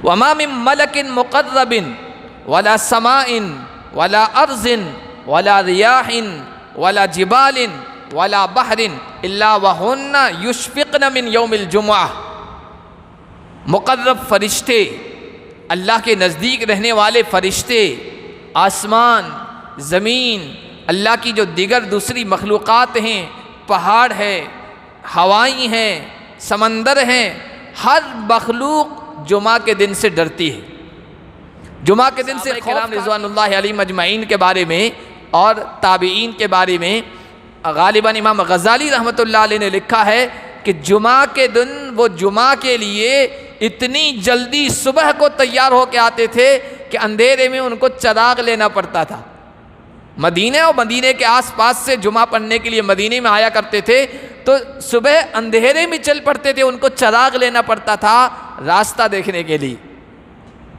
وما من ملک مقرب ولا سماء ولا ارض ولا ریاح ولا جبال ولا بحر الا وہن یشفقن من یوم الجمعہ۔ مقرب فرشتے، اللہ کے نزدیک رہنے والے فرشتے، آسمان، زمین، اللہ کی جو دیگر دوسری مخلوقات ہیں، پہاڑ ہے، ہوائیں ہیں، سمندر ہیں، ہر مخلوق جمعہ کے دن سے ڈرتی ہے۔ جمعہ کے دن سے کرام رضوان اللہ علیہم اجمعین کے بارے میں اور تابعین کے بارے میں غالباً امام غزالی رحمۃ اللہ علیہ نے لکھا ہے کہ جمعہ کے دن وہ جمعہ کے لیے اتنی جلدی صبح کو تیار ہو کے آتے تھے کہ اندھیرے میں ان کو چراغ لینا پڑتا تھا۔ مدینہ اور مدینہ کے آس پاس سے جمعہ پڑھنے کے لیے مدینہ میں آیا کرتے تھے تو صبح اندھیرے میں چل پڑتے تھے، ان کو چراغ لینا پڑتا تھا راستہ دیکھنے کے لیے۔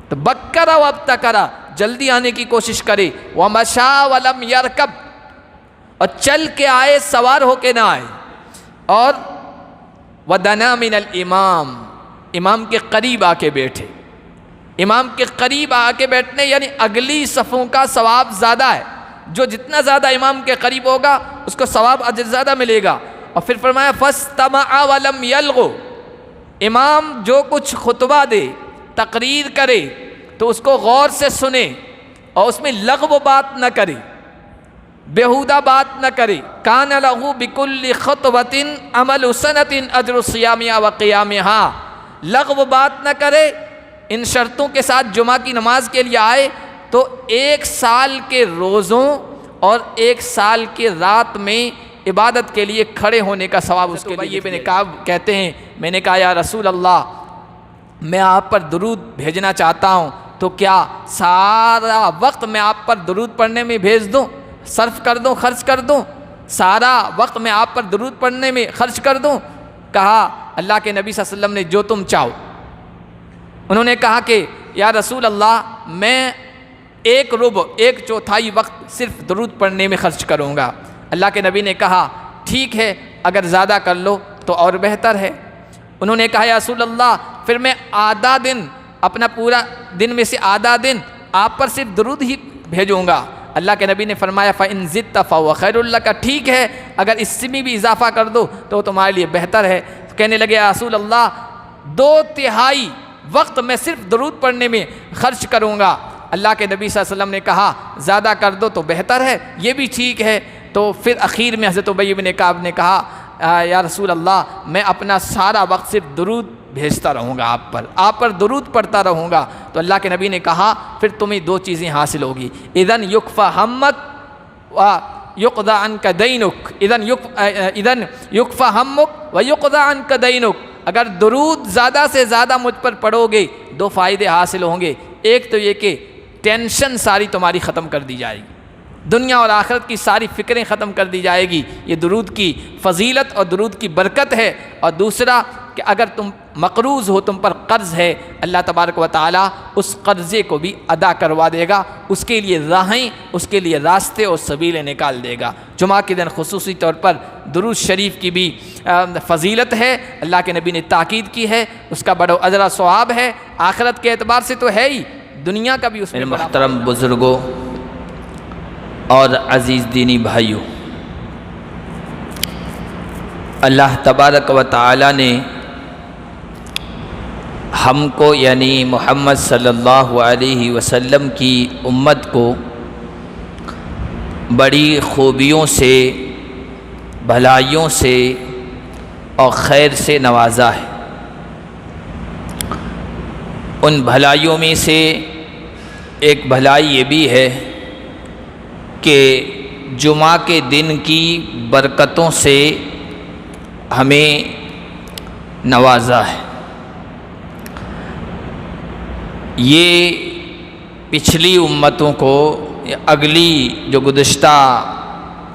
تو بکرا وابتکرا، جلدی آنے کی کوشش کرے، ومشا ولم یرکب، اور چل کے آئے، سوار ہو کے نہ آئے، اور ودنا من الامام، امام کے قریب آ کے بیٹھے۔ امام کے قریب آ کے بیٹھنے یعنی اگلی صفوں کا ثواب زیادہ ہے، جو جتنا زیادہ امام کے قریب ہوگا اس کو ثواب اجر زیادہ ملے گا۔ اور پھر فرمایا فاستمع ولم یلغو، امام جو کچھ خطبہ دے، تقریر کرے تو اس کو غور سے سنے اور اس میں لغو بات نہ کرے، بیہودہ بات نہ کرے۔ کان لہ بکل خطبۃ عمل سنۃ اجر صیامها وقیامها، لغو بات نہ کرے۔ ان شرطوں کے ساتھ جمعہ کی نماز کے لیے آئے تو 1 سال کے روزوں اور 1 سال کے رات میں عبادت کے لیے کھڑے ہونے کا ثواب اس کے لیے۔ ابن کعب کہتے ہیں میں نے کہا یا رسول اللہ میں آپ پر درود بھیجنا چاہتا ہوں، تو کیا سارا وقت میں آپ پر درود پڑھنے میں بھیج دوں، صرف کر دوں، خرچ کر دوں؟ سارا وقت میں آپ پر درود پڑھنے میں خرچ کر دوں؟ کہا اللہ کے نبی صلی اللہ علیہ وسلم نے جو تم چاہو۔ انہوں نے کہا کہ یا رسول اللہ میں 1/4 وقت صرف درود پڑھنے میں خرچ کروں گا۔ اللہ کے نبی نے کہا ٹھیک ہے، اگر زیادہ کر لو تو اور بہتر ہے۔ انہوں نے کہا یا رسول اللہ پھر میں آدھا دن، اپنا پورا دن میں سے آدھا دن آپ پر صرف درود ہی بھیجوں گا۔ اللہ کے نبی نے فرمایا فَإِن زِدْتَ فَهُوَ خَيْرٌ لَكَ، ٹھیک ہے اگر اس سے بھی اضافہ کر دو تو تمہارے لیے بہتر ہے۔ کہنے لگے یا رسول اللہ 2/3 وقت میں صرف درود پڑھنے میں خرچ کروں گا۔ اللہ کے نبی صلی اللہ علیہ وسلم نے کہا زیادہ کر دو تو بہتر ہے، یہ بھی ٹھیک ہے۔ تو پھر اخیر میں حضرت ابی بن کعب نے کہا یا رسول اللہ میں اپنا سارا وقت صرف درود بھیجتا رہوں گا، آپ پر درود پڑھتا رہوں گا۔ تو اللہ کے نبی نے کہا پھر تمہیں 2 چیزیں حاصل ہوگی، اذن یکفی ہمک و یقضی عنک دینک، اذن یکفی ہمک و یقضی عنک دینک، اگر درود زیادہ سے زیادہ مجھ پر پڑھو گے 2 فائدے حاصل ہوں گے۔ ایک تو یہ کہ ٹینشن ساری تمہاری ختم کر دی جائے گی، دنیا اور آخرت کی ساری فکریں ختم کر دی جائے گی، یہ درود کی فضیلت اور درود کی برکت ہے۔ اور دوسرا کہ اگر تم مقروض ہو، تم پر قرض ہے، اللہ تبارک و تعالیٰ اس قرضے کو بھی ادا کروا دے گا، اس کے لیے راہیں، اس کے لیے راستے اور سبیلیں نکال دے گا۔ جمعہ کے دن خصوصی طور پر درود شریف کی بھی فضیلت ہے، اللہ کے نبی نے تاکید کی ہے، اس کا بڑا اجر و ثواب ہے، آخرت کے اعتبار سے تو ہے ہی، دنیا کا بھی اس میں۔ محترم بزرگوں اور عزیز دینی بھائیوں، اللہ تبارک و تعالی نے ہم کو یعنی محمد صلی اللہ علیہ وسلم کی امت کو بڑی خوبیوں سے، بھلائیوں سے اور خیر سے نوازا ہے۔ ان بھلائیوں میں سے ایک بھلائی یہ بھی ہے کہ جمعہ کے دن کی برکتوں سے ہمیں نوازا ہے۔ یہ پچھلی امتوں کو، اگلی جو گزشتہ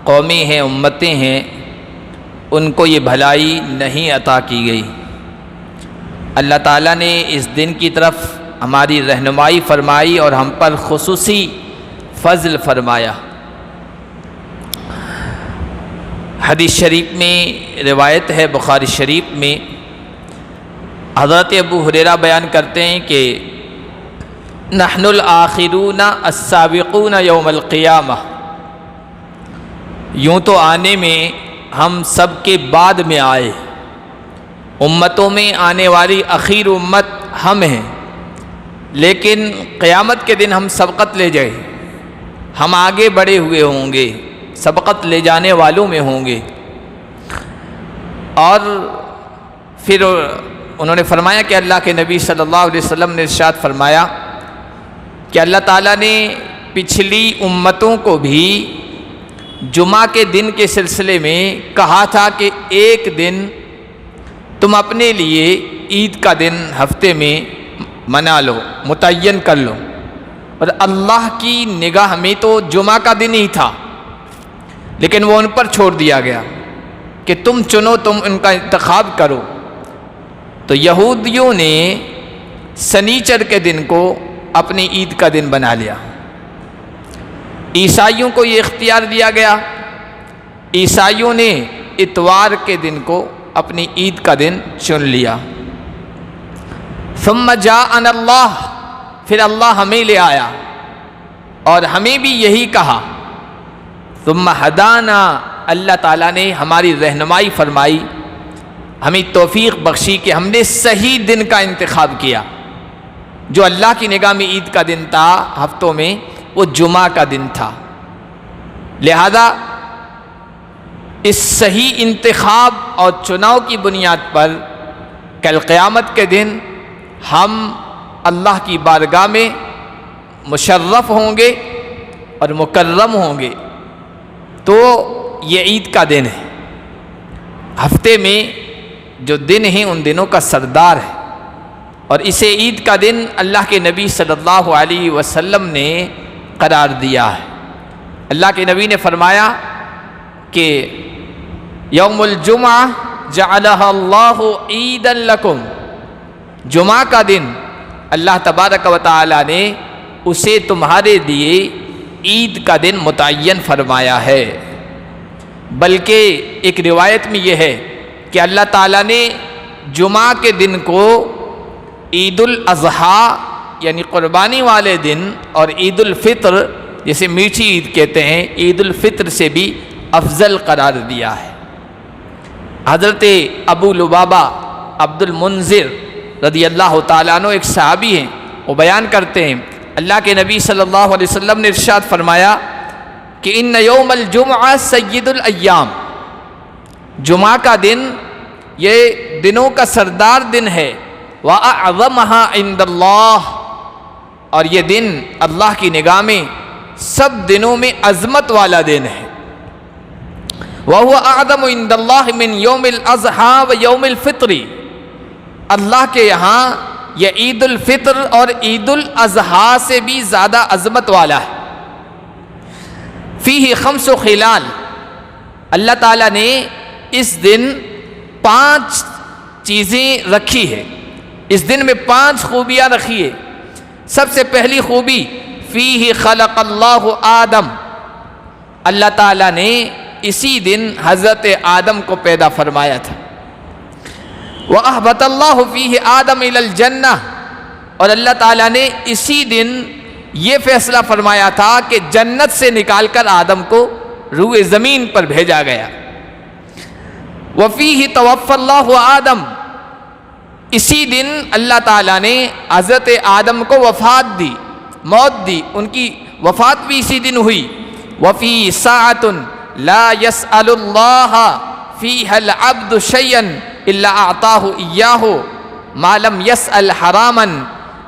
قومیں ہیں، امتیں ہیں، ان کو یہ بھلائی نہیں عطا کی گئی۔ اللہ تعالیٰ نے اس دن کی طرف ہماری رہنمائی فرمائی اور ہم پر خصوصی فضل فرمایا۔ حدیث شریف میں روایت ہے، بخاری شریف میں حضرت ابو ہریرہ بیان کرتے ہیں کہ نحن الآخرون السابقون یوم القیامہ، یوں تو آنے میں ہم سب کے بعد میں آئے، امتوں میں آنے والی اخیر امت ہم ہیں، لیکن قیامت کے دن ہم سبقت لے جائیں، ہم آگے بڑھے ہوئے ہوں گے، سبقت لے جانے والوں میں ہوں گے۔ اور پھر انہوں نے فرمایا کہ اللہ کے نبی صلی اللہ علیہ وسلم نے ارشاد فرمایا کہ اللہ تعالیٰ نے پچھلی امتوں کو بھی جمعہ کے دن کے سلسلے میں کہا تھا کہ ایک دن تم اپنے لیے عید کا دن ہفتے میں منا لو، متعین کر لو، اور اللہ کی نگاہ میں تو جمعہ کا دن ہی تھا، لیکن وہ ان پر چھوڑ دیا گیا کہ تم چنو، تم ان کا انتخاب کرو۔ تو یہودیوں نے سنیچر کے دن کو اپنی عید کا دن بنا لیا، عیسائیوں کو یہ اختیار دیا گیا، عیسائیوں نے اتوار کے دن کو اپنی عید کا دن چن لیا۔ ثم جاءنا اللہ، پھر اللہ ہمیں لے آیا اور ہمیں بھی یہی کہا، ثم ہدانا، اللہ تعالیٰ نے ہماری رہنمائی فرمائی، ہمیں توفیق بخشی کہ ہم نے صحیح دن کا انتخاب کیا۔ جو اللہ کی نگاہ میں عید کا دن تھا ہفتوں میں، وہ جمعہ کا دن تھا۔ لہذا اس صحیح انتخاب اور چناؤ کی بنیاد پر کل قیامت کے دن ہم اللہ کی بارگاہ میں مشرف ہوں گے اور مکرم ہوں گے۔ تو یہ عید کا دن ہے، ہفتے میں جو دن ہیں ان دنوں کا سردار ہے، اور اسے عید کا دن اللہ کے نبی صلی اللہ علیہ وسلم نے قرار دیا ہے۔ اللہ کے نبی نے فرمایا کہ یوم الجمعہ جعلہ اللہ عیدا لکم، جمعہ کا دن اللہ تبارک و تعالی نے اسے تمہارے لیے عید کا دن متعین فرمایا ہے۔ بلکہ ایک روایت میں یہ ہے کہ اللہ تعالیٰ نے جمعہ کے دن کو عید الاضحیٰ یعنی قربانی والے دن اور عید الفطر جسے میٹھی عید کہتے ہیں، عید الفطر سے بھی افضل قرار دیا ہے۔ حضرت ابو لبابہ عبد المنذر رضی اللہ تعالیٰ عنہ ایک صحابی ہیں، وہ بیان کرتے ہیں اللہ کے نبی صلی اللہ علیہ وسلم نے ارشاد فرمایا کہ ان یوم الجمعہ سید الایام، جمعہ کا دن یہ دنوں کا سردار دن ہے، وَأَعْظَمَهَا عِنْدَ اللَّهِ، اور یہ دن اللہ کی نگاہ میں سب دنوں میں عظمت والا دن ہے۔ وَهُوَ أَعْظَمُ عِنْدَ اللَّهِ مِنْ يَوْمِ الْأَضْحَىٰ وَيَوْمِ الْفِطْرِ، اللہ کے یہاں یہ عید الفطر اور عید الاضحیٰ سے بھی زیادہ عظمت والا ہے۔ فیہ خمس خلال، اللہ تعالیٰ نے اس دن 5 چیزیں رکھی ہے، اس دن میں 5 خوبیاں رکھی ہے۔ سب سے پہلی خوبی فیہ خلق اللہ آدم، اللہ تعالیٰ نے اسی دن حضرت آدم کو پیدا فرمایا تھا۔ وَأَحْبَتَ اللَّهُ فِيهِ آدَمَ إِلَى الْجَنَّةِ، اور اللہ تعالیٰ نے اسی دن یہ فیصلہ فرمایا تھا کہ جنت سے نکال کر آدم کو روئے زمین پر بھیجا گیا۔ وَفِيهِ تَوَفَّى اللَّهُ آدَمَ، اسی دن اللہ تعالیٰ نے حضرت آدم کو وفات دی، موت دی، ان کی وفات بھی اسی دن ہوئی۔ وَفِي سَاعَةٌ لَا يَسْأَلُ اللَّهَ فِيهَا الْعَبْدُ شَيْئًا إِلَّا أَعْطَاهُ إِيَّاهُ مَا لَمْ يَسْأَلْ حَرَامًا،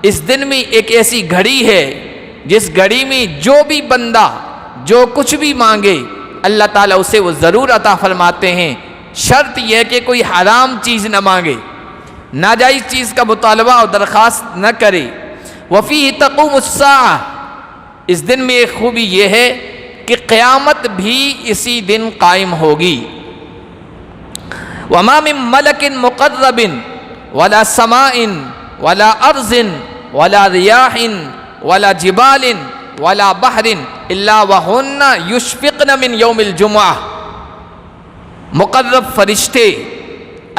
اس دن میں ایک ایسی گھڑی ہے جس گھڑی میں جو بھی بندہ جو کچھ بھی مانگے اللہ تعالیٰ اسے وہ ضرور عطا فرماتے ہیں، شرط یہ ہے کہ کوئی حرام چیز نہ مانگے، ناجائز چیز کا مطالبہ اور درخواست نہ کرے۔ وَفِيهِ تَقُومُ السَّاعَةُ، اس دن میں ایک خوبی یہ ہے کہ قیامت بھی اسی دن قائم ہوگی۔ وَمَا مِن مَلَكٍ مُقَرَّبٍ وَلَا سَمَاءٍ وَلَا أَرْضٍ وَلَا رِيَاحٍ وَلَا جِبَالٍ وَلَا بَحْرٍ إِلَّا وَهُنَّ يُشْفِقْنَ مِن يَوْمِ الْجُمْعَةِ، مقرب فرشتے،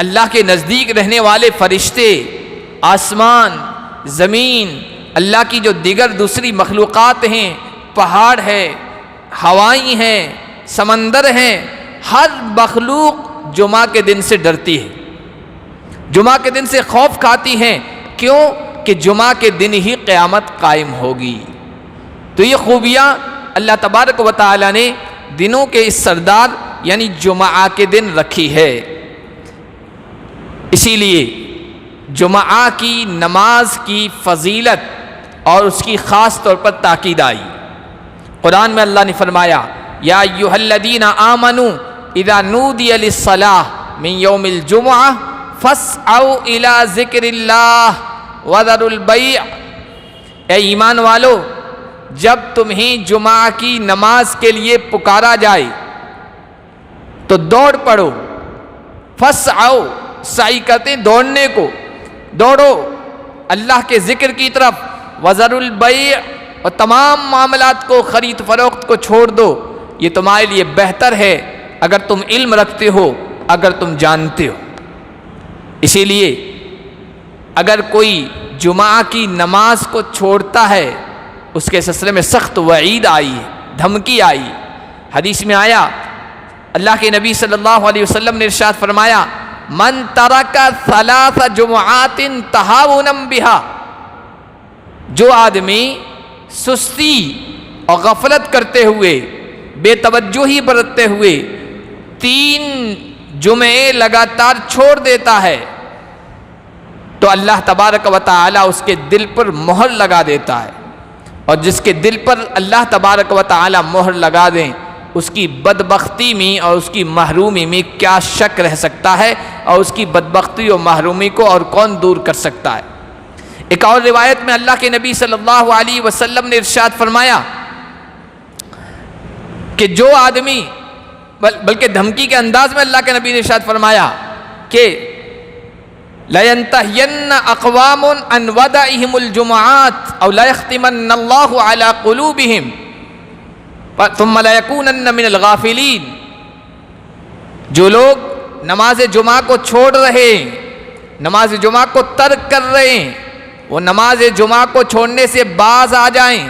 اللہ کے نزدیک رہنے والے فرشتے، آسمان، زمین، اللہ کی جو دیگر دوسری مخلوقات ہیں، پہاڑ ہے، ہوائیں ہیں، سمندر ہیں، ہر مخلوق جمعہ کے دن سے ڈرتی ہے، جمعہ کے دن سے خوف کھاتی ہیں۔ کیوں؟ کہ جمعہ کے دن ہی قیامت قائم ہوگی۔ تو یہ خوبیاں اللہ تبارک و تعالی نے دنوں کے اس سردار یعنی جمعہ کے دن رکھی ہے۔ اسی لیے جمعہ کی نماز کی فضیلت اور اس کی خاص طور پر تاکید آئی۔ قرآن میں اللہ نے فرمایا یا ایھا الذین آمنوا اذا نودی للصلاۃ من یوم الجمعہ فاسعوا الی ذکر اللہ وذروا البیع، اے ایمان والو جب تمہیں جمعہ کی نماز کے لیے پکارا جائے تو دوڑ پڑو، فاسعوا سعی کرتے ہیں دوڑنے کو، دوڑو اللہ کے ذکر کی طرف، وذروا البیع اور تمام معاملات کو، خرید فروخت کو چھوڑ دو، یہ تمہارے لیے بہتر ہے اگر تم علم رکھتے ہو، اگر تم جانتے ہو۔ اسی لیے اگر کوئی جمعہ کی نماز کو چھوڑتا ہے اس کے سلسلے میں سخت وعید آئی ہے، دھمکی آئی۔ حدیث میں آیا اللہ کے نبی صلی اللہ علیہ وسلم نے ارشاد فرمایا من ترک ثلاث جمعات تہاونا بہا، جو آدمی سستی اور غفلت کرتے ہوئے، بے توجہی برتتے ہوئے 3 جمعے لگاتار چھوڑ دیتا ہے تو اللہ تبارک و تعالی اس کے دل پر مہر لگا دیتا ہے، اور جس کے دل پر اللہ تبارک و تعالی مہر لگا دیں اس کی بدبختی میں اور اس کی محرومی میں کیا شک رہ سکتا ہے، اور اس کی بدبختی اور محرومی کو اور کون دور کر سکتا ہے۔ ایک اور روایت میں اللہ کے نبی صلی اللہ علیہ وسلم نے ارشاد فرمایا کہ جو آدمی، بلکہ دھمکی کے انداز میں اللہ کے نبی نے ارشاد فرمایا کہ لَيَنْتَهِيَنَّ أَقْوَامٌ عَنْ وَدَعِهِمُ الْجُمُعَاتِ أَوْ لَيَخْتِمَنَّ اللَّهُ عَلَى قُلُوبِهِمْ ثُمَّ لَيَكُونَنَّ مِنَ الْغَافِلِينَ، جو لوگ نماز جمعہ کو چھوڑ رہے ہیں، نماز جمعہ کو ترک کر رہے ہیں، وہ نماز جمعہ کو چھوڑنے سے باز آ جائیں،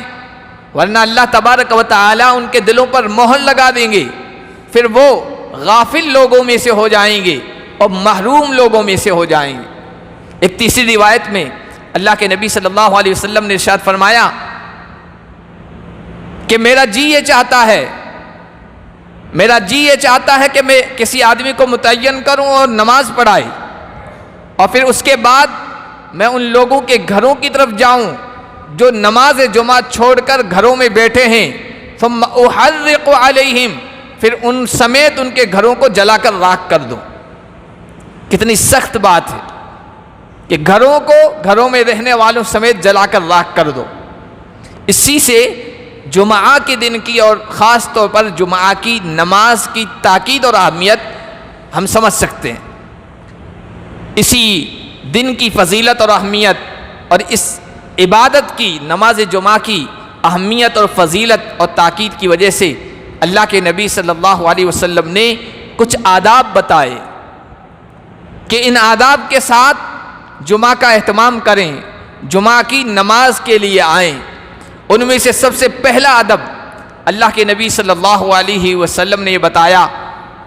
ورنہ اللہ تبارک و تعالی ان کے دلوں پر مہر لگا دیں گے، پھر وہ غافل لوگوں میں سے ہو جائیں گے اور محروم لوگوں میں سے ہو جائیں گے۔ ایک تیسری روایت میں اللہ کے نبی صلی اللہ علیہ وسلم نے ارشاد فرمایا کہ میرا جی یہ چاہتا ہے، میرا جی یہ چاہتا ہے کہ میں کسی آدمی کو متعین کروں اور نماز پڑھائے، اور پھر اس کے بعد میں ان لوگوں کے گھروں کی طرف جاؤں جو نماز جمعہ چھوڑ کر گھروں میں بیٹھے ہیں، ثم احرق علیہم، پھر ان سمیت ان کے گھروں کو جلا کر راکھ کر دوں۔ کتنی سخت بات ہے کہ گھروں کو، گھروں میں رہنے والوں سمیت جلا کر راکھ کر دو۔ اسی سے جمعہ کے دن کی اور خاص طور پر جمعہ کی نماز کی تاکید اور اہمیت ہم سمجھ سکتے ہیں۔ اسی دن کی فضیلت اور اہمیت اور اس عبادت کی، نماز جمعہ کی اہمیت اور فضیلت اور تاکید کی وجہ سے اللہ کے نبی صلی اللہ علیہ وسلم نے کچھ آداب بتائے کہ ان آداب کے ساتھ جمعہ کا اہتمام کریں، جمعہ کی نماز کے لیے آئیں۔ ان میں سے سب سے پہلا ادب اللہ کے نبی صلی اللہ علیہ وسلم نے یہ بتایا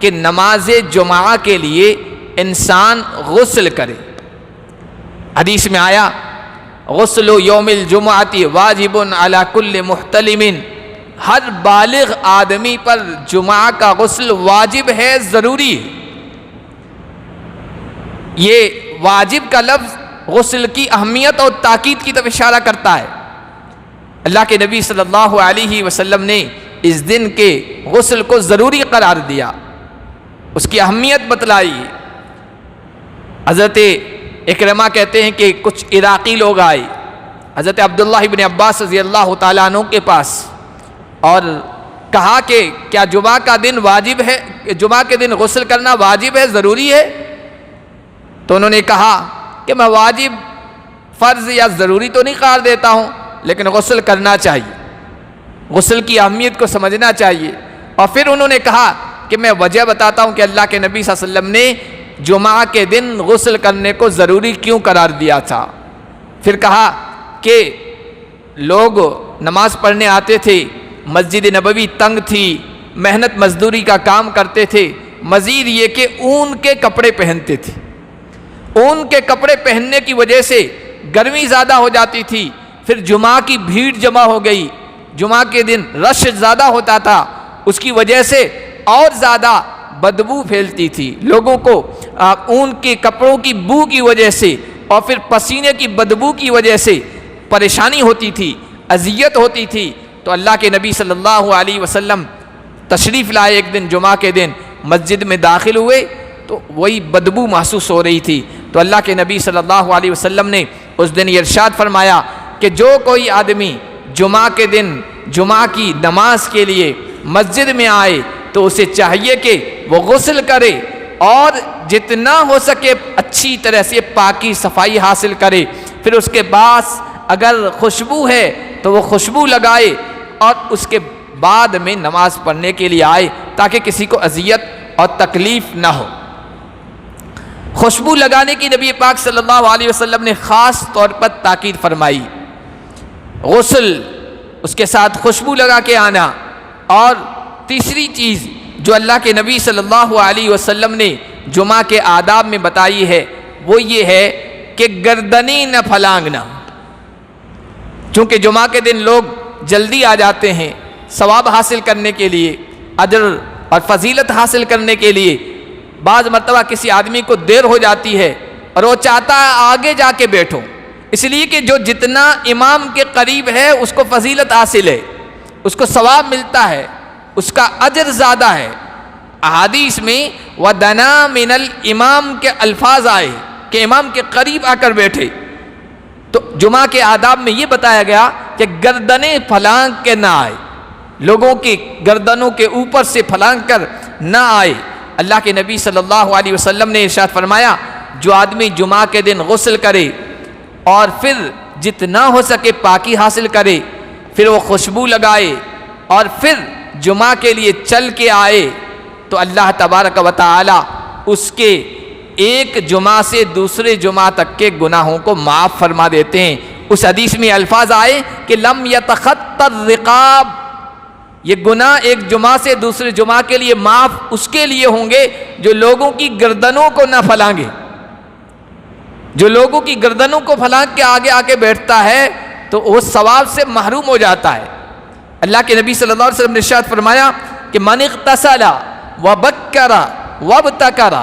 کہ نماز جمعہ کے لیے انسان غسل کرے۔ حدیث میں آیا غسل یوم الجمعۃ واجب علی کل محتلم، ہر بالغ آدمی پر جمعہ کا غسل واجب ہے، ضروری ہے۔ یہ واجب کا لفظ غسل کی اہمیت اور تاکید کی طرف اشارہ کرتا ہے۔ اللہ کے نبی صلی اللہ علیہ وسلم نے اس دن کے غسل کو ضروری قرار دیا، اس کی اہمیت بتلائی۔ حضرت اکرمہ کہتے ہیں کہ کچھ عراقی لوگ آئے حضرت عبداللہ ابن عباس رضی اللہ تعالیٰ عنہ کے پاس اور کہا کہ کیا جمعہ کا دن واجب ہے، جمعہ کے دن غسل کرنا واجب ہے، ضروری ہے؟ تو انہوں نے کہا کہ میں واجب، فرض یا ضروری تو نہیں قرار دیتا ہوں، لیکن غسل کرنا چاہیے، غسل کی اہمیت کو سمجھنا چاہیے۔ اور پھر انہوں نے کہا کہ میں وجہ بتاتا ہوں کہ اللہ کے نبی صلی اللہ علیہ وسلم نے جمعہ کے دن غسل کرنے کو ضروری کیوں قرار دیا تھا۔ پھر کہا کہ لوگ نماز پڑھنے آتے تھے، مسجد نبوی تنگ تھی، محنت مزدوری کا کام کرتے تھے، مزید یہ کہ اون کے کپڑے پہنتے تھے۔ اون کے کپڑے پہننے کی وجہ سے گرمی زیادہ ہو جاتی تھی، پھر جمعہ کی بھیڑ جمع ہو گئی، جمعہ کے دن رش زیادہ ہوتا تھا، اس کی وجہ سے اور زیادہ بدبو پھیلتی تھی لوگوں کو، اون کے کپڑوں کی بو کی وجہ سے اور پھر پسینے کی بدبو کی وجہ سے پریشانی ہوتی تھی، اذیت ہوتی تھی۔ تو اللہ کے نبی صلی اللہ علیہ وسلم تشریف لائے، ایک دن جمعہ کے دن مسجد میں داخل ہوئے تو وہی بدبو محسوس ہو رہی تھی۔ تو اللہ کے نبی صلی اللہ علیہ وسلم نے اس دن یہ ارشاد فرمایا کہ جو کوئی آدمی جمعہ کے دن جمعہ کی نماز کے لیے مسجد میں آئے تو اسے چاہیے کہ وہ غسل کرے اور جتنا ہو سکے اچھی طرح سے پاکی صفائی حاصل کرے، پھر اس کے بعد اگر خوشبو ہے تو وہ خوشبو لگائے اور اس کے بعد میں نماز پڑھنے کے لیے آئے تاکہ کسی کو اذیت اور تکلیف نہ ہو۔ خوشبو لگانے کی نبی پاک صلی اللہ علیہ وسلم نے خاص طور پر تاکید فرمائی، غسل اس کے ساتھ خوشبو لگا کے آنا۔ اور تیسری چیز جو اللہ کے نبی صلی اللہ علیہ وسلم نے جمعہ کے آداب میں بتائی ہے وہ یہ ہے کہ گردنیں نہ پھلانگنا، چونکہ جمعہ کے دن لوگ جلدی آ جاتے ہیں ثواب حاصل کرنے کے لیے، اجر اور فضیلت حاصل کرنے کے لیے۔ بعض مرتبہ کسی آدمی کو دیر ہو جاتی ہے اور وہ چاہتا ہے آگے جا کے بیٹھو، اس لیے کہ جو جتنا امام کے قریب ہے اس کو فضیلت حاصل ہے، اس کو ثواب ملتا ہے، اس کا اجر زیادہ ہے۔ احادیث میں وَدَنَا مِنَ الْإِمَامِ کے الفاظ آئے کہ امام کے قریب آ کر بیٹھے۔ تو جمعہ کے آداب میں یہ بتایا گیا کہ گردنیں پھلانگ کے نہ آئے، لوگوں کی گردنوں کے اوپر سے پھلانگ کر نہ آئے۔ اللہ کے نبی صلی اللہ علیہ وسلم نے ارشاد فرمایا جو آدمی جمعہ کے دن غسل کرے اور پھر جتنا ہو سکے پاکی حاصل کرے، پھر وہ خوشبو لگائے اور پھر جمعہ کے لیے چل کے آئے تو اللہ تبارک و تعالی اس کے ایک جمعہ سے دوسرے جمعہ تک کے گناہوں کو معاف فرما دیتے ہیں۔ اس حدیث میں الفاظ آئے کہ لم یتخطى الرقاب، یہ گناہ ایک جمعہ سے دوسرے جمعہ کے لیے معاف اس کے لیے ہوں گے جو لوگوں کی گردنوں کو نہ پھلانگے۔ جو لوگوں کی گردنوں کو پھلانگ کے آگے آگے بیٹھتا ہے تو وہ ثواب سے محروم ہو جاتا ہے۔ اللہ کے نبی صلی اللہ علیہ وسلم نے ارشاد فرمایا کہ من اغتسل وبکر وابتکر،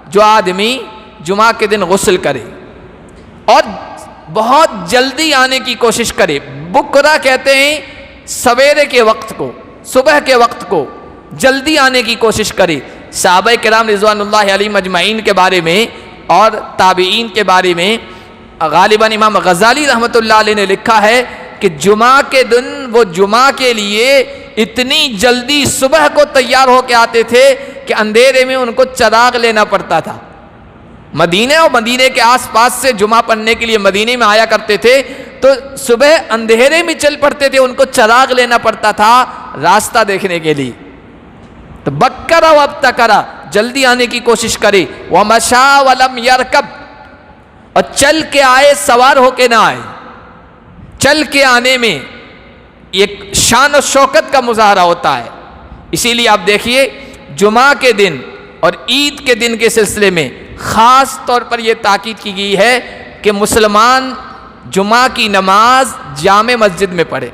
جو آدمی جمعہ کے دن غسل کرے اور بہت جلدی آنے کی کوشش کرے، بکرا کہتے ہیں سویرے کے وقت کو، صبح کے وقت کو جلدی آنے کی کوشش کرے۔ صحابہ کرام رضوان اللہ علیہم اجمعین کے بارے میں اور تابعین کے بارے میں غالباً امام غزالی رحمۃ اللہ علیہ نے لکھا ہے کہ جمعہ کے دن وہ جمعہ کے لیے اتنی جلدی صبح کو تیار ہو کے آتے تھے کہ اندھیرے میں ان کو چراغ لینا پڑتا تھا۔ مدینے اور مدینے کے آس پاس سے جمعہ پڑھنے کے لیے مدینے میں آیا کرتے تھے تو صبح اندھیرے میں چل پڑتے تھے، ان کو چراغ لینا پڑتا تھا راستہ دیکھنے کے لیے۔ تو بکرا وابتکرا، جلدی آنے کی کوشش کرے، ومشا ولم یرکب، اور چل کے آئے سوار ہو کے نہ آئے۔ چل کے آنے میں ایک شان و شوکت کا مظاہرہ ہوتا ہے، اسی لیے آپ دیکھیے جمعہ کے دن اور عید کے دن کے سلسلے میں خاص طور پر یہ تاکید کی گئی ہے کہ مسلمان جمعہ کی نماز جامع مسجد میں پڑھے۔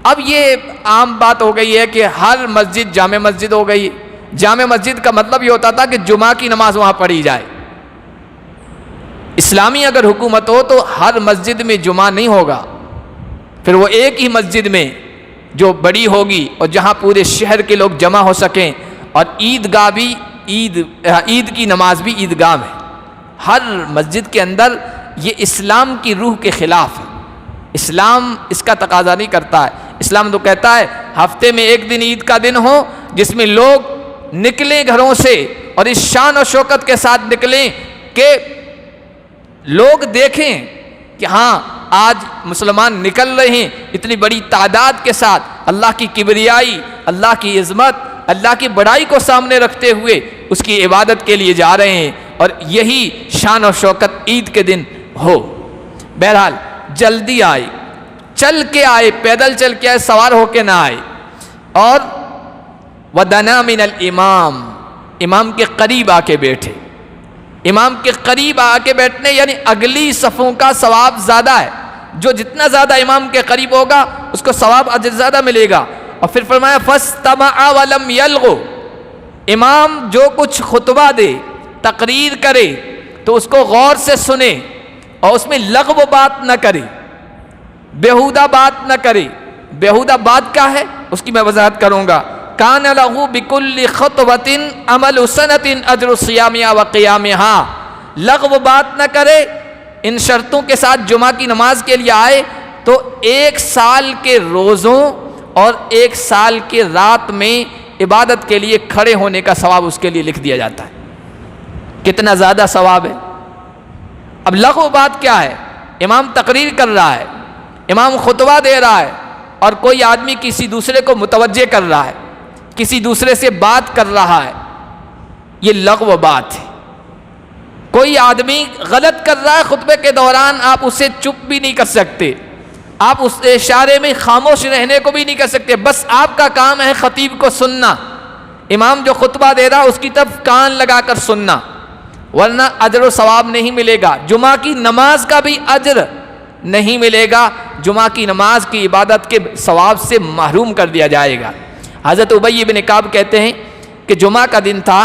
اب یہ عام بات ہو گئی ہے کہ ہر مسجد جامع مسجد ہو گئی۔ جامع مسجد کا مطلب یہ ہوتا تھا کہ جمعہ کی نماز وہاں پڑھی جائے۔ اسلامی اگر حکومت ہو تو ہر مسجد میں جمعہ نہیں ہوگا، پھر وہ ایک ہی مسجد میں جو بڑی ہوگی اور جہاں پورے شہر کے لوگ جمع ہو سکیں، اور عیدگاہ بھی عید کی نماز بھی عیدگاہ میں، ہر مسجد کے اندر، یہ اسلام کی روح کے خلاف ہے۔ اسلام اس کا تقاضا نہیں کرتا ہے۔ اسلام تو کہتا ہے ہفتے میں ایک دن عید کا دن ہو جس میں لوگ نکلیں گھروں سے اور اس شان و شوکت کے ساتھ نکلیں کہ لوگ دیکھیں کہ ہاں آج مسلمان نکل رہے ہیں اتنی بڑی تعداد کے ساتھ، اللہ کی کبریائی، اللہ کی عظمت، اللہ کی بڑائی کو سامنے رکھتے ہوئے اس کی عبادت کے لیے جا رہے ہیں، اور یہی شان و شوکت عید کے دن ہو۔ بہرحال جلدی آئے، چل کے آئے، پیدل چل کے آئے، سوار ہو کے نہ آئے. اور وَدَنَا مِنَ الْإِمَامِ، امام کے قریب آ کے بیٹھے. امام کے قریب آ کے بیٹھنے یعنی اگلی صفوں کا ثواب زیادہ ہے. جو جتنا زیادہ امام کے قریب ہوگا اس کو ثواب اجر زیادہ ملے گا. اور پھر فرمایا فَاسْتَمَعَ وَلَمْ يَلْغُ، امام جو کچھ خطبہ دے، تقریر کرے تو اس کو غور سے سنے اور اس میں لغو بات نہ کرے، بیہودہ بات نہ کرے. بیہودہ بات کیا ہے اس کی میں وضاحت کروں گا. کان لہو بکل خطبۃ عمل سنۃ اجر صیامها وقیامها، لغو بات نہ کرے. ان شرطوں کے ساتھ جمعہ کی نماز کے لیے آئے تو 1 سال کے روزوں اور 1 سال کے رات میں عبادت کے لیے کھڑے ہونے کا ثواب اس کے لیے لکھ دیا جاتا ہے. کتنا زیادہ ثواب ہے. اب لغو بات کیا ہے؟ امام تقریر کر رہا ہے، امام خطبہ دے رہا ہے اور کوئی آدمی کسی دوسرے کو متوجہ کر رہا ہے، کسی دوسرے سے بات کر رہا ہے، یہ لغو بات ہے. کوئی آدمی غلط کر رہا ہے خطبے کے دوران، آپ اسے چپ بھی نہیں کر سکتے، آپ اس اشارے میں خاموش رہنے کو بھی نہیں کر سکتے. بس آپ کا کام ہے خطیب کو سننا، امام جو خطبہ دے رہا اس کی طرف کان لگا کر سننا، ورنہ اجر و ثواب نہیں ملے گا. جمعہ کی نماز کا بھی اجر نہیں ملے گا، جمعہ کی نماز کی عبادت کے ثواب سے محروم کر دیا جائے گا. حضرت ابی بن کعب کہتے ہیں کہ جمعہ کا دن تھا،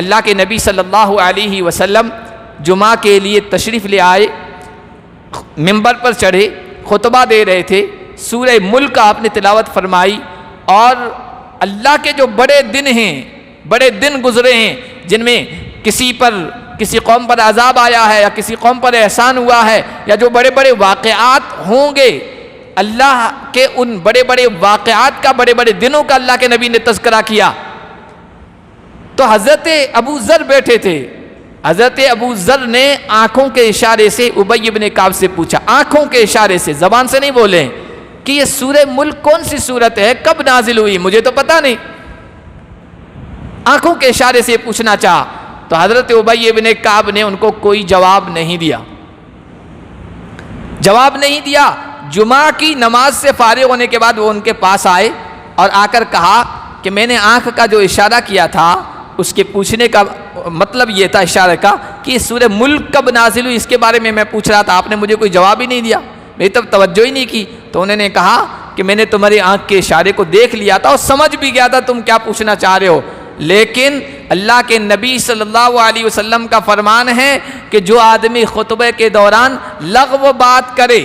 اللہ کے نبی صلی اللہ علیہ وسلم جمعہ کے لیے تشریف لے آئے، منبر پر چڑھے، خطبہ دے رہے تھے، سورہ ملک آپ نے تلاوت فرمائی. اور اللہ کے جو بڑے دن ہیں، بڑے دن گزرے ہیں جن میں کسی قوم پر عذاب آیا ہے یا کسی قوم پر احسان ہوا ہے یا جو بڑے بڑے واقعات ہوں گے، اللہ کے ان بڑے بڑے واقعات کا، بڑے بڑے دنوں کا اللہ کے نبی نے تذکرہ کیا. تو حضرت ابو ذر بیٹھے تھے. حضرت ابو ذر نے آنکھوں کے اشارے سے ابی بن کعب سے پوچھا، آنکھوں کے اشارے سے، زبان سے نہیں بولے، کہ یہ سورہ ملک کون سی سورت ہے، کب نازل ہوئی، مجھے تو پتہ نہیں. آنکھوں کے اشارے سے پوچھنا چاہا. تو حضرت ابی بن کعب نے ان کو کوئی جواب نہیں دیا، جواب نہیں دیا. جمعہ کی نماز سے فارغ ہونے کے بعد وہ ان کے پاس آئے اور آ کر کہا کہ میں نے آنکھ کا جو اشارہ کیا تھا اس کے پوچھنے کا مطلب یہ تھا اشارے کا کہ سورہ ملک کب نازل ہوئی، اس کے بارے میں پوچھ رہا تھا، آپ نے مجھے کوئی جواب ہی نہیں دیا، میری طرف توجہ ہی نہیں کی. تو انہوں نے کہا کہ میں نے تمہاری آنکھ کے اشارے کو دیکھ لیا تھا اور سمجھ بھی گیا تھا تم کیا پوچھنا چاہ رہے ہو، لیکن اللہ کے نبی صلی اللہ علیہ وسلم کا فرمان ہے کہ جو آدمی خطبے کے دوران لغو بات کرے،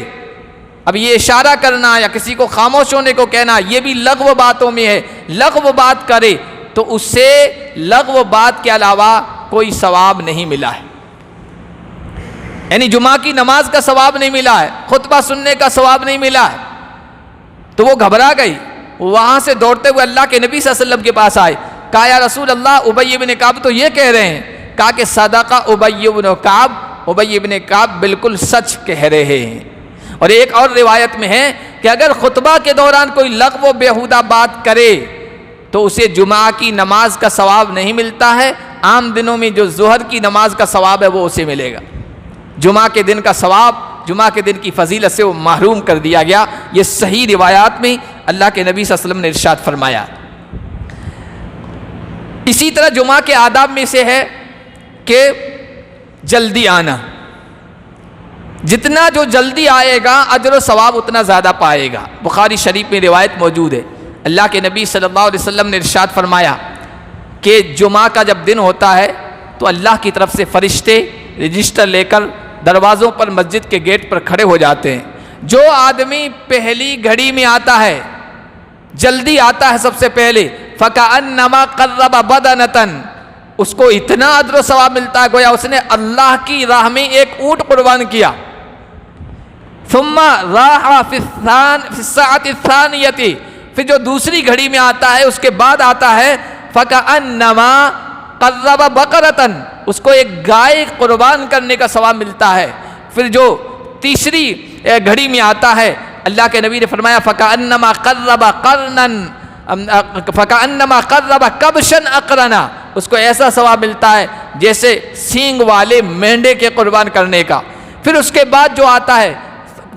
اب یہ اشارہ کرنا یا کسی کو خاموش ہونے کو کہنا یہ بھی لغو باتوں میں ہے، لغو بات کرے تو اس سے لغو بات کے علاوہ کوئی ثواب نہیں ملا ہے. یعنی جمعہ کی نماز کا ثواب نہیں ملا ہے، خطبہ سننے کا ثواب نہیں ملا ہے. تو وہ گھبرا گئی، وہاں سے دوڑتے ہوئے اللہ کے نبی صلی اللہ علیہ وسلم کے پاس آئے. کہا یا رسول اللہ، ابی بن کعب تو یہ کہہ رہے ہیں. کہا کہ صدقہ ابی بن کعب، ابی بن کعب بالکل سچ کہہ رہے ہیں. اور ایک اور روایت میں ہے کہ اگر خطبہ کے دوران کوئی لغو و بیہودہ بات کرے تو اسے جمعہ کی نماز کا ثواب نہیں ملتا ہے، عام دنوں میں جو ظہر کی نماز کا ثواب ہے وہ اسے ملے گا. جمعہ کے دن کا ثواب، جمعہ کے دن کی فضیلت سے وہ محروم کر دیا گیا. یہ صحیح روایات میں اللہ کے نبی صلی اللہ علیہ وسلم نے ارشاد فرمایا. اسی طرح جمعہ کے آداب میں سے ہے کہ جلدی آنا، جتنا جو جلدی آئے گا اجر و ثواب اتنا زیادہ پائے گا. بخاری شریف میں روایت موجود ہے، اللہ کے نبی صلی اللہ علیہ وسلم نے ارشاد فرمایا کہ جمعہ کا جب دن ہوتا ہے تو اللہ کی طرف سے فرشتے رجسٹر لے کر دروازوں پر مسجد کے گیٹ پر کھڑے ہو جاتے ہیں. جو آدمی پہلی گھڑی میں آتا ہے، جلدی آتا ہے سب سے پہلے، فَكَأَنَّمَا قَرَّبَ بَدَنَةً، اس کو اتنا اجر و ثواب ملتا ہے گویا اس نے اللہ کی راہ میں ایک اونٹ قربان کیا. ثُمَّ رَاحَ فِي السَّاعَةِ الثَّانِيَةِ، پھر جو دوسری گھڑی میں آتا ہے اس کے بعد آتا ہے فَكَأَنَّمَا قَرَّبَ بَقَرَةً، اس کو ایک گائے قربان کرنے کا ثواب ملتا ہے. پھر جو تیسری گھڑی میں آتا ہے اللہ کے نبی نے فرمایا فَكَأَنَّمَا قَرَّبَ قَرْنًا فَكَأَنَّمَا قَرَّبَ كَبْشًا أَقْرَنًا، اس کو ایسا ثواب ملتا ہے جیسے سینگ والے مینڈے کے قربان کرنے کا. پھر اس کے بعد جو آتا ہے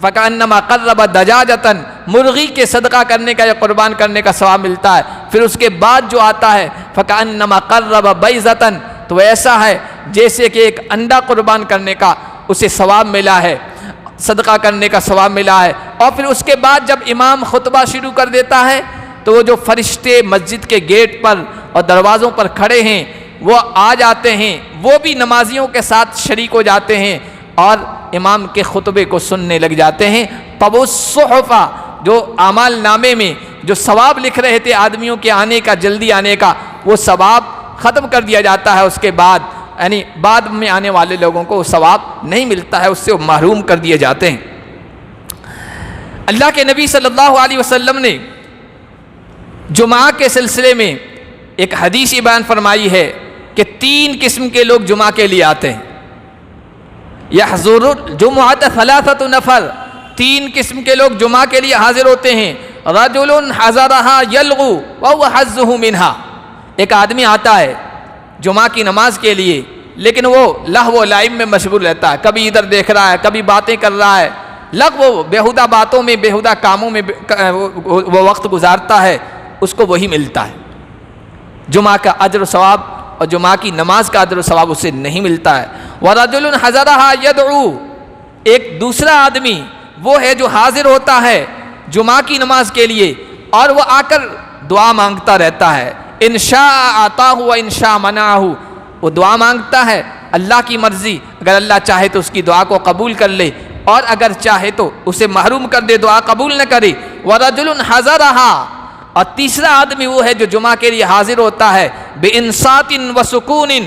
فَكَأَنَّمَا قَرَّبَ دَجَاجَةً، مرغی کے صدقہ کرنے کا یا قربان کرنے کا ثواب ملتا ہے۔ پھر اس کے بعد جو آتا ہے فَكَأَنَّمَا قَرَّبَ بَيْضَةً، تو ایسا ہے جیسے کہ ایک انڈا قربان کرنے کا اسے ثواب ملا ہے، صدقہ کرنے کا ثواب ملا ہے۔ اور پھر اس کے بعد جب امام خطبہ شروع کر دیتا ہے تو وہ جو فرشتے مسجد کے گیٹ پر اور دروازوں پر کھڑے ہیں وہ آ جاتے ہیں، وہ بھی نمازیوں کے ساتھ شریک ہو جاتے ہیں اور امام کے خطبے کو سننے لگ جاتے ہیں۔ تب وہ صحفہ جو اعمال نامے میں جو ثواب لکھ رہے تھے آدمیوں کے آنے کا، جلدی آنے کا، وہ ثواب ختم کر دیا جاتا ہے۔ اس کے بعد یعنی بعد میں آنے والے لوگوں کو وہ ثواب نہیں ملتا ہے، اس سے وہ محروم کر دیے جاتے ہیں۔ اللہ کے نبی صلی اللہ علیہ وسلم نے جمعہ کے سلسلے میں ایک حدیث بیان فرمائی ہے کہ 3 قسم کے لوگ جمعہ کے لیے آتے ہیں۔ یحضر الجمعۃ ثلاثۃ نفر، 3 قسم کے لوگ جمعہ کے لیے حاضر ہوتے ہیں۔ رجل حضرها یلغو وهو حظه منها، ایک آدمی آتا ہے جمعہ کی نماز کے لیے لیکن وہ لہو و لعب میں مشغول رہتا ہے، کبھی ادھر دیکھ رہا ہے، کبھی باتیں کر رہا ہے، لغو بیہودہ باتوں میں، بیہودہ کاموں میں وہ وقت گزارتا ہے، اس کو وہی ملتا ہے۔ جمعہ کا اجر و ثواب اور جمعہ کی نماز کا اجر و ثواب اسے نہیں ملتا ہے۔ وَرَجُلٌ حَضَرَهَا يَدْعُو، ایک دوسرا آدمی وہ ہے جو حاضر ہوتا ہے جمعہ کی نماز کے لیے اور وہ آ کر دعا مانگتا رہتا ہے۔ ان شاء آتاہ و ان شاء منعہ، وہ دعا مانگتا ہے، اللہ کی مرضی، اگر اللہ چاہے تو اس کی دعا کو قبول کر لے اور اگر چاہے تو اسے محروم کر دے، دعا قبول نہ کرے۔ وَرَجُلٌ حَضَرَهَا، اور تیسرا آدمی وہ ہے جو جمعہ کے لیے حاضر ہوتا ہے بِإِنصَاتٍ وَسُكُونٍ،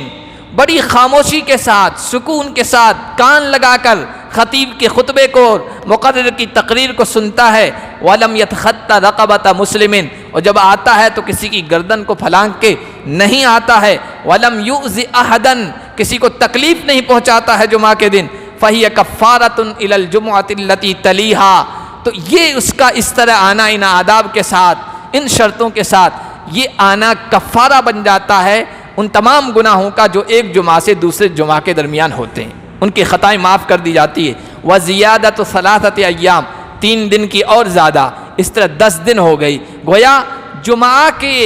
بڑی خاموشی کے ساتھ، سکون کے ساتھ کان لگا کر خطیب کے خطبے کو، مقرر کی تقریر کو سنتا ہے۔ وَلَمْ يَتْخَطَّ رَقَبَةَ مُسْلِمٍ، اور جب آتا ہے تو کسی کی گردن کو پھلانگ کے نہیں آتا ہے۔ وَلَمْ يُؤْذِ أَحَدًا، کسی کو تکلیف نہیں پہنچاتا ہے جمعہ کے دن۔ فَهِيَ كَفَّارَةٌ إِلَى الْجُمْعَةِ الَّتِي تَلِيهَا، تو یہ اس کا اس طرح آنا ان آداب کے ساتھ، ان شرطوں کے ساتھ یہ آنا کفارہ بن جاتا ہے ان تمام گناہوں کا جو ایک جمعہ سے دوسرے جمعہ کے درمیان ہوتے ہیں، ان کی خطائیں معاف کر دی جاتی ہے۔ وَزِيَادَةُ ثَلَاثَةِ أَيَّامٍ، 3 دن کی اور زیادہ، اس طرح 10 دن ہو گئی۔ گویا جمعہ کی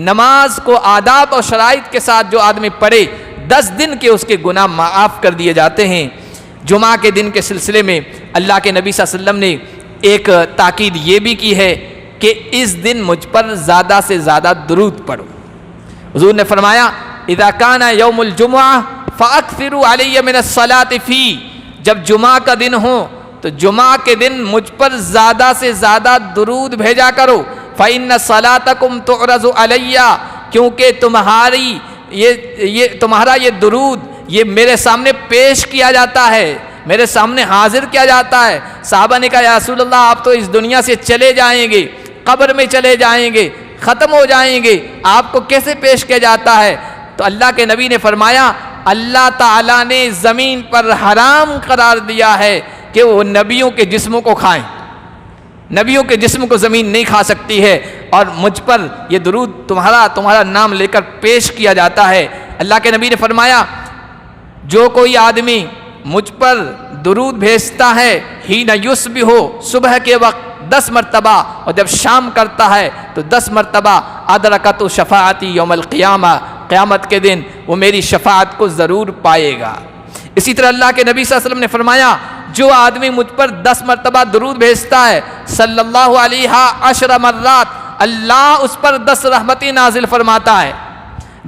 نماز کو آداب اور شرائط کے ساتھ جو آدمی پڑھے 10 دن کے اس کے گناہ معاف کر دیے جاتے ہیں۔ جمعہ کے دن کے سلسلے میں اللہ کے نبی صلی اللہ علیہ وسلم نے ایک تاکید یہ بھی کی ہے کہ اس دن مجھ پر زیادہ سے زیادہ درود پڑھو۔ حضور نے فرمایا اذا کان یوم الجمعہ فاکثروا علی من الصلاۃ فی، جب جمعہ کا دن ہو تو جمعہ کے دن مجھ پر زیادہ سے زیادہ درود بھیجا کرو۔ فإن صلاتکم تعرض علی، کیونکہ تمہارا یہ درود یہ میرے سامنے پیش کیا جاتا ہے، میرے سامنے حاضر کیا جاتا ہے۔ صحابہ نے کہا یا رسول اللہ آپ تو اس دنیا سے چلے جائیں گے، قبر میں چلے جائیں گے، ختم ہو جائیں گے، آپ کو کیسے پیش کیا جاتا ہے؟ تو اللہ کے نبی نے فرمایا اللہ تعالیٰ نے زمین پر حرام قرار دیا ہے کہ وہ نبیوں کے جسموں کو کھائیں، نبیوں کے جسم کو زمین نہیں کھا سکتی ہے، اور مجھ پر یہ درود تمہارا نام لے کر پیش کیا جاتا ہے۔ اللہ کے نبی نے فرمایا جو کوئی آدمی مجھ پر درود بھیجتا ہے حین یصبح، صبح کے وقت 10 مرتبہ، اور جب شام کرتا ہے تو 10 مرتبہ، ادرکت شفاعتی یوم القیامہ، قیامت کے دن وہ میری شفاعت کو ضرور پائے گا۔ اسی طرح اللہ کے نبی صلی اللہ علیہ وسلم نے فرمایا جو آدمی مجھ پر 10 مرتبہ درود بھیجتا ہے صلی اللہ علیہ 10 مرات، اللہ اس پر 10 رحمتیں نازل فرماتا ہے،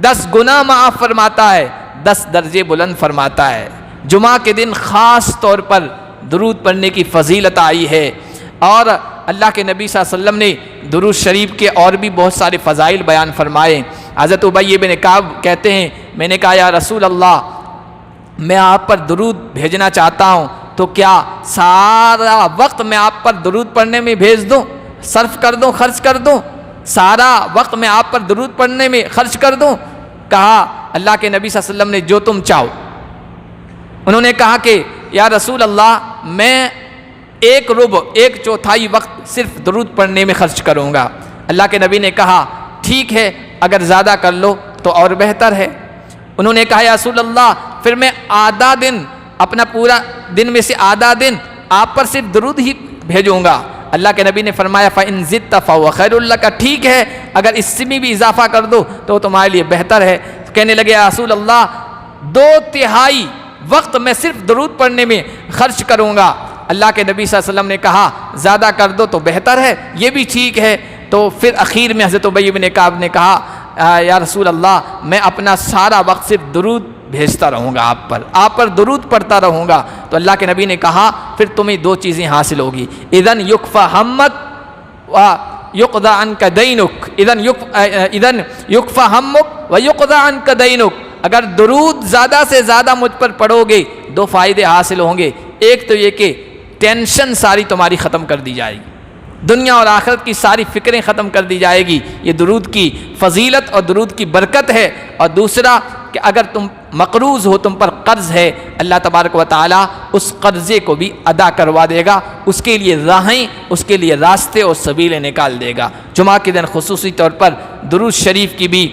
10 گناہ معاف فرماتا ہے، 10 درجے بلند فرماتا ہے۔ جمعہ کے دن خاص طور پر درود پڑھنے کی فضیلت آئی ہے، اور اللہ کے نبی صلی اللہ علیہ وسلم نے درود شریف کے اور بھی بہت سارے فضائل بیان فرمائے۔ حضرت ابی بن کعب کہتے ہیں میں نے کہا یا رسول اللہ میں آپ پر درود بھیجنا چاہتا ہوں تو کیا سارا وقت میں آپ پر درود پڑھنے میں بھیج دوں، صرف کر دوں، خرچ کر دوں، سارا وقت میں آپ پر درود پڑھنے میں خرچ کر دوں؟ کہا اللہ کے نبی صلی اللہ علیہ وسلم نے جو تم چاہو۔ انہوں نے کہا کہ یا رسول اللہ میں 1/4 وقت صرف درود پڑھنے میں خرچ کروں گا۔ اللہ کے نبی نے کہا ٹھیک ہے اگر زیادہ کر لو تو اور بہتر ہے۔ انہوں نے کہا یا رسول اللہ پھر میں آدھا دن، اپنا پورا دن میں سے آدھا دن آپ پر صرف درود ہی بھیجوں گا۔ اللہ کے نبی نے فرمایا فَإِن زِدْتَ فَهُوَ خَيْرٌ لَكَ، ٹھیک ہے اگر اس میں بھی اضافہ کر دو تو تمہارے لیے بہتر ہے۔ کہنے لگے یا رسول اللہ 2/3 وقت میں صرف درود پڑھنے میں خرچ کروں گا۔ اللہ کے نبی صلی اللہ علیہ وسلم نے کہا زیادہ کر دو تو بہتر ہے، یہ بھی ٹھیک ہے۔ تو پھر اخیر میں حضرت ابی بن کعب نے کہا یا رسول اللہ میں اپنا سارا وقت صرف درود بھیجتا رہوں گا، آپ پر درود پڑھتا رہوں گا۔ تو اللہ کے نبی نے کہا پھر تمہیں 2 چیزیں حاصل ہوگی، اذن یکفی ہمک و یقضی عنک دینک، اذن یکفی ہمک و یقضی عنک دینک، اگر درود زیادہ سے زیادہ مجھ پر پڑھو گے 2 فائدے حاصل ہوں گے۔ ایک تو یہ کہ ٹینشن ساری تمہاری ختم کر دی جائے گی، دنیا اور آخرت کی ساری فکریں ختم کر دی جائے گی، یہ درود کی فضیلت اور درود کی برکت ہے۔ اور دوسرا کہ اگر تم مقروض ہو، تم پر قرض ہے، اللہ تبارک و تعالیٰ اس قرضے کو بھی ادا کروا دے گا، اس کے لیے راہیں، اس کے لیے راستے اور سبیلیں نکال دے گا۔ جمعہ کے دن خصوصی طور پر درود شریف کی بھی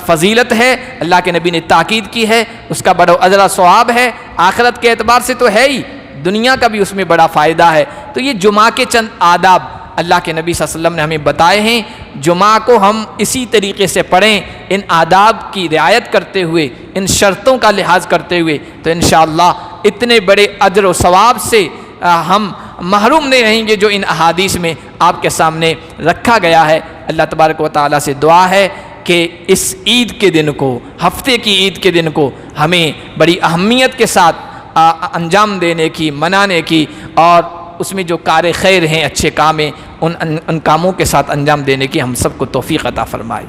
فضیلت ہے، اللہ کے نبی نے تاکید کی ہے، اس کا بڑا اجر و ثواب ہے، آخرت کے اعتبار سے تو ہے ہی، دنیا کا بھی اس میں بڑا فائدہ ہے۔ تو یہ جمعہ کے چند آداب اللہ کے نبی صلی اللہ علیہ وسلم نے ہمیں بتائے ہیں، جمعہ کو ہم اسی طریقے سے پڑھیں، ان آداب کی رعایت کرتے ہوئے، ان شرطوں کا لحاظ کرتے ہوئے، تو انشاءاللہ اتنے بڑے اجر و ثواب سے ہم محروم نہیں رہیں گے جو ان احادیث میں آپ کے سامنے رکھا گیا ہے۔ اللہ تبارک و تعالیٰ سے دعا ہے کہ اس عید کے دن کو، ہفتے کی عید کے دن کو ہمیں بڑی اہمیت کے ساتھ انجام دینے کی، منانے کی، اور اس میں جو کار خیر ہیں، اچھے کام ہیں، ان کاموں کے ساتھ انجام دینے کی ہم سب کو توفیق عطا فرمائے۔